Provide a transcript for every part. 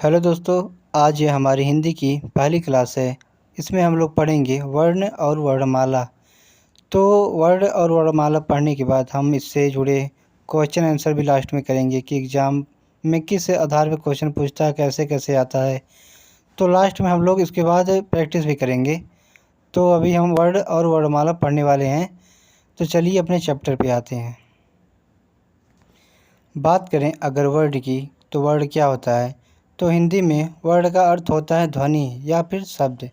Hello दोस्तों, आज ये हमारी हिंदी की पहली क्लास है। इसमें हम लोग पढ़ेंगे वर्ण और वर्णमाला। तो वर्ण और वर्णमाला पढ़ने के बाद हम इससे जुड़े क्वेश्चन आंसर भी लास्ट में करेंगे कि एग्ज़ाम में किस आधार पर क्वेश्चन पूछता है, कैसे कैसे आता है। तो लास्ट में हम लोग इसके बाद प्रैक्टिस भी करेंगे। तो अभी हम वर्ण और वर्णमाला पढ़ने वाले हैं। तो चलिए अपने चैप्टर पे आते हैं। बात करें अगर वर्ण की, तो वर्ण क्या होता है। तो हिंदी में वर्ण का अर्थ होता है ध्वनि या फिर शब्द।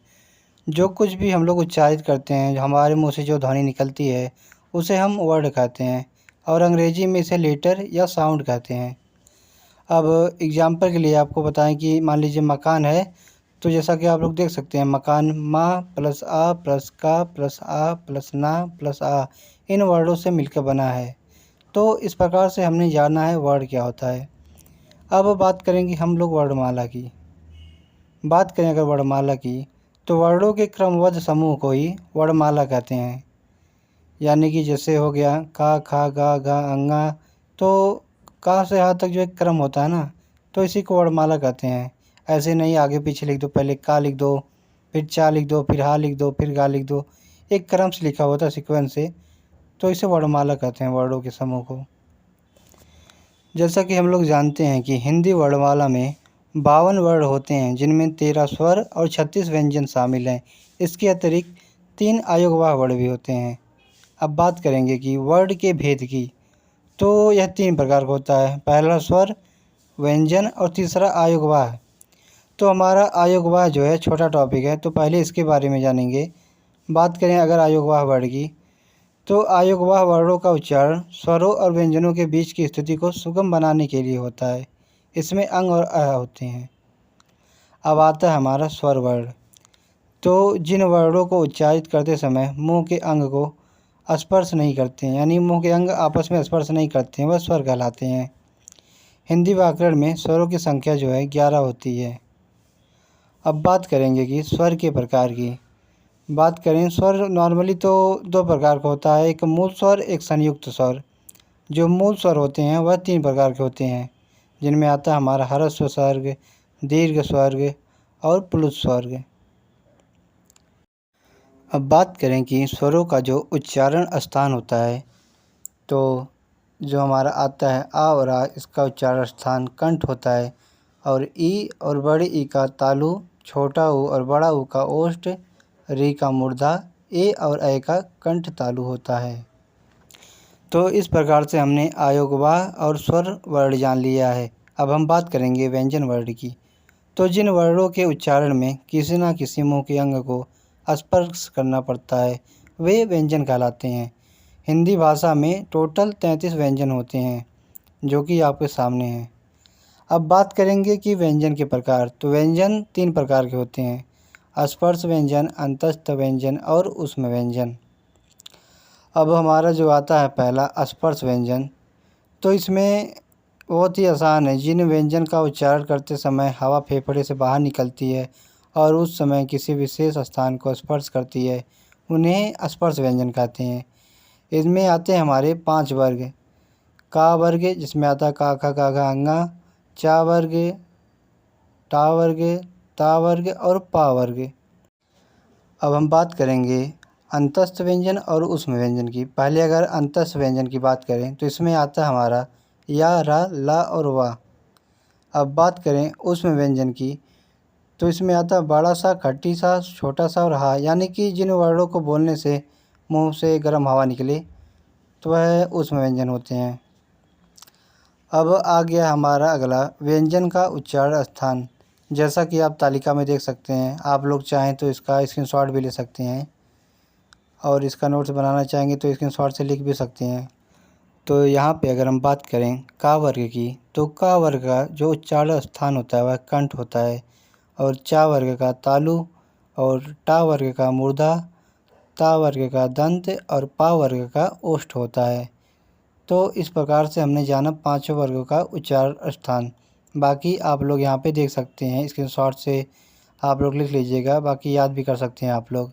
जो कुछ भी हम लोग उच्चारित करते हैं, जो हमारे मुंह से जो ध्वनि निकलती है, उसे हम वर्ण कहते हैं। और अंग्रेजी में इसे लेटर या साउंड कहते हैं। अब एग्जाम्पल के लिए आपको बताएं कि मान लीजिए मकान है। तो जैसा कि आप लोग देख सकते हैं, मकान मा प्लस आ प्लस का प्लस आ प्लस ना प्लस आ इन वर्णों से मिलकर बना है। तो इस प्रकार से हमने जाना है वर्ण क्या होता है। अब बात करेंगे हम लोग वर्णमाला की। बात करें अगर वर्णमाला की, तो वर्णों के क्रमबद्ध समूह को ही वर्णमाला कहते हैं। यानी कि जैसे हो गया का खा गा घा अंगा। तो का से हा तक जो एक क्रम होता है ना, तो इसी को वर्णमाला कहते हैं। ऐसे नहीं आगे पीछे लिख दो, पहले का लिख दो, फिर चा लिख दो, फिर हा लिख दो, फिर गा लिख दो। एक क्रम से लिखा होता है, सीक्वेंस से। तो इसे वर्णमाला कहते हैं, वर्णों के समूह को। जैसा कि हम लोग जानते हैं कि हिंदी वर्णमाला में 52 वर्ण होते हैं, जिनमें 13 स्वर और 36 व्यंजन शामिल हैं। इसके अतिरिक्त 3 अयोगवाह वर्ण भी होते हैं। अब बात करेंगे कि वर्ण के भेद की। तो यह 3 प्रकार का होता है, पहला स्वर, व्यंजन और तीसरा अयोगवाह। तो हमारा अयोगवाह जो है छोटा टॉपिक है, तो पहले इसके बारे में जानेंगे। बात करें अगर अयोगवाह वर्ण की, तो अयोगवाह वर्णों का उच्चारण स्वरों और व्यंजनों के बीच की स्थिति को सुगम बनाने के लिए होता है। इसमें अंग और अ होते हैं। अब आता है हमारा स्वर वर्ण। तो जिन वर्णों को उच्चारित करते समय मुंह के अंग को स्पर्श नहीं करते हैं, यानी मुंह के अंग आपस में स्पर्श नहीं करते हैं, वह स्वर कहलाते हैं। हिंदी व्याकरण में स्वरों की संख्या जो है 11 होती है। अब बात करेंगे कि स्वर के प्रकार की। बात करें स्वर नॉर्मली तो 2 प्रकार का होता है, एक मूल स्वर, एक संयुक्त स्वर। जो मूल स्वर होते हैं वह 3 प्रकार के होते हैं, जिनमें आता है हमारा ह्रस्व स्वर्ग, दीर्घ स्वर्ग और प्लुत स्वर्ग। अब बात करें कि स्वरों का जो उच्चारण स्थान होता है, तो जो हमारा आता है आ और आ, इसका उच्चारण स्थान कंठ होता है। और ई और बड़े ई का तालु, छोटा ऊ और बड़ा ऊ का ओष्ठ, री का मूर्धा, ए और ऐ का कंठ तालु होता है। तो इस प्रकार से हमने अयोगवाह और स्वर वर्ण जान लिया है। अब हम बात करेंगे व्यंजन वर्ण की। तो जिन वर्णों के उच्चारण में किसी न किसी मुंह के अंग को स्पर्श करना पड़ता है, वे व्यंजन कहलाते हैं। हिंदी भाषा में टोटल 33 व्यंजन होते हैं, जो कि आपके सामने हैं। अब बात करेंगे कि व्यंजन के प्रकार। तो व्यंजन 3 प्रकार के होते हैं, स्पर्श व्यंजन, अंतस्थ व्यंजन और ऊष्म व्यंजन। अब हमारा जो आता है पहला स्पर्श व्यंजन। तो इसमें बहुत ही आसान है। जिन व्यंजन का उच्चारण करते समय हवा फेफड़े से बाहर निकलती है और उस समय किसी विशेष स्थान को स्पर्श करती है, उन्हें स्पर्श व्यंजन कहते हैं। इनमें आते हैं हमारे 5 वर्ग। का वर्ग, जिसमें आता है का खा गा घा अंगा, चा वर्ग, टा वर्ग, ता वर्ग और पा वर्ग। अब हम बात करेंगे अंतस्थ व्यंजन और ऊष्म व्यंजन की। पहले अगर अंतस्थ व्यंजन की बात करें, तो इसमें आता है हमारा या, रा, ला और वा। अब बात करें ऊष्म व्यंजन की, तो इसमें आता है बड़ा सा, खट्टी सा, छोटा सा और हा। यानी कि जिन वर्णों को बोलने से मुंह से गर्म हवा निकले, तो वह ऊष्म व्यंजन होते हैं। अब आ गया हमारा अगला व्यंजन का उच्चारण स्थान। जैसा कि आप तालिका में देख सकते हैं, आप लोग चाहें तो इसका स्क्रीनशॉट भी ले सकते हैं, और इसका नोट्स बनाना चाहेंगे तो स्क्रीनशॉट से लिख भी सकते हैं। तो यहाँ पे अगर हम बात करें का वर्ग की, तो का वर्ग का जो उच्चारण स्थान होता है वह कंठ होता है। और चा वर्ग का तालु, और टा वर्ग का मूर्धा, ता वर्ग का दंत और पा वर्ग का ओष्ठ होता है। तो इस प्रकार से हमने जाना 5 वर्गों का उच्चारण स्थान। बाकी आप लोग यहाँ पे देख सकते हैं, स्क्रीनशॉट से आप लोग लिख लीजिएगा, बाकी याद भी कर सकते हैं आप लोग।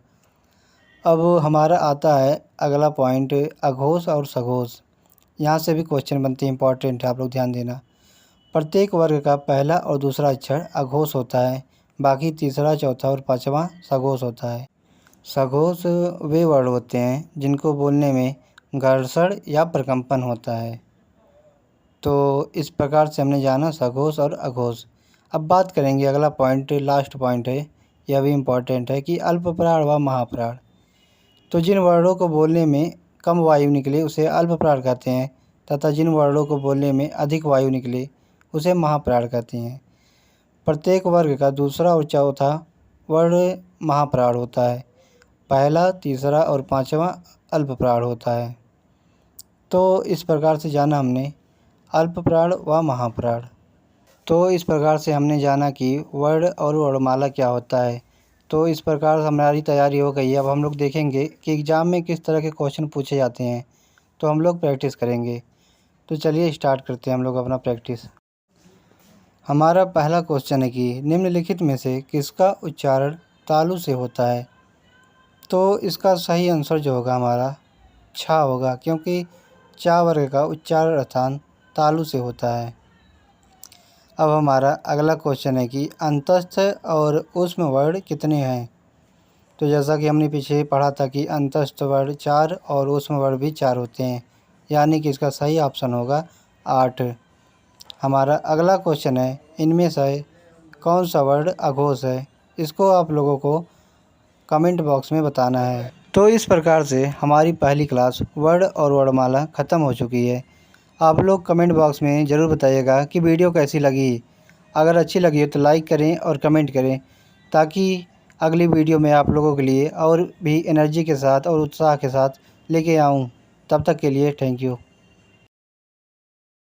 अब हमारा आता है अगला पॉइंट, अघोष और सघोष। यहाँ से भी क्वेश्चन बनते हैं, इंपॉर्टेंट है, आप लोग ध्यान देना। प्रत्येक वर्ग का पहला और दूसरा अक्षर अघोष होता है, बाकी तीसरा, चौथा और पाँचवा सघोष होता है। सघोष वे वर्ड होते हैं जिनको बोलने में घर्षण या प्रकम्पन होता है। तो इस प्रकार से हमने जाना सघोष और अघोष। अब बात करेंगे, अगला पॉइंट लास्ट पॉइंट है, यह भी इम्पॉर्टेंट है कि अल्पप्राण व महाप्राण। तो जिन वर्णों को बोलने में कम वायु निकले उसे अल्पप्राण कहते हैं, तथा जिन वर्णों को बोलने में अधिक वायु निकले उसे महाप्राण कहते हैं। प्रत्येक वर्ग का दूसरा और चौथा वर्ण महाप्राण होता है, पहला, तीसरा और पाँचवा अल्पप्राण होता है। तो इस प्रकार से जाना हमने अल्पप्राण व महाप्राण। तो इस प्रकार से हमने जाना कि वर्ण और वर्णमाला क्या होता है। तो इस प्रकार हमारी तैयारी हो गई है। अब हम लोग देखेंगे कि एग्ज़ाम में किस तरह के क्वेश्चन पूछे जाते हैं, तो हम लोग प्रैक्टिस करेंगे। तो चलिए स्टार्ट करते हैं हम लोग अपना प्रैक्टिस। हमारा पहला क्वेश्चन है कि निम्नलिखित में से किसका उच्चारण तालु से होता है। तो इसका सही आंसर जो होगा हमारा छा होगा, क्योंकि चा वर्ग का उच्चारण स्थान तालु से होता है। अब हमारा अगला क्वेश्चन है कि अंतस्थ और ऊष्म वर्ण कितने हैं। तो जैसा कि हमने पीछे पढ़ा था कि अंतस्थ वर्ण 4 और ऊष्म वर्ण भी 4 होते हैं, यानी कि इसका सही ऑप्शन होगा 8। हमारा अगला क्वेश्चन है, इनमें से कौन सा वर्ण अघोष है। इसको आप लोगों को कमेंट बॉक्स में बताना है। तो इस प्रकार से हमारी पहली क्लास वर्ण और वर्णमाला ख़त्म हो चुकी है। आप लोग कमेंट बॉक्स में ज़रूर बताइएगा कि वीडियो कैसी लगी। अगर अच्छी लगी हो तो लाइक करें और कमेंट करें, ताकि अगली वीडियो में आप लोगों के लिए और भी एनर्जी के साथ और उत्साह के साथ लेके आऊँ। तब तक के लिए थैंक यू।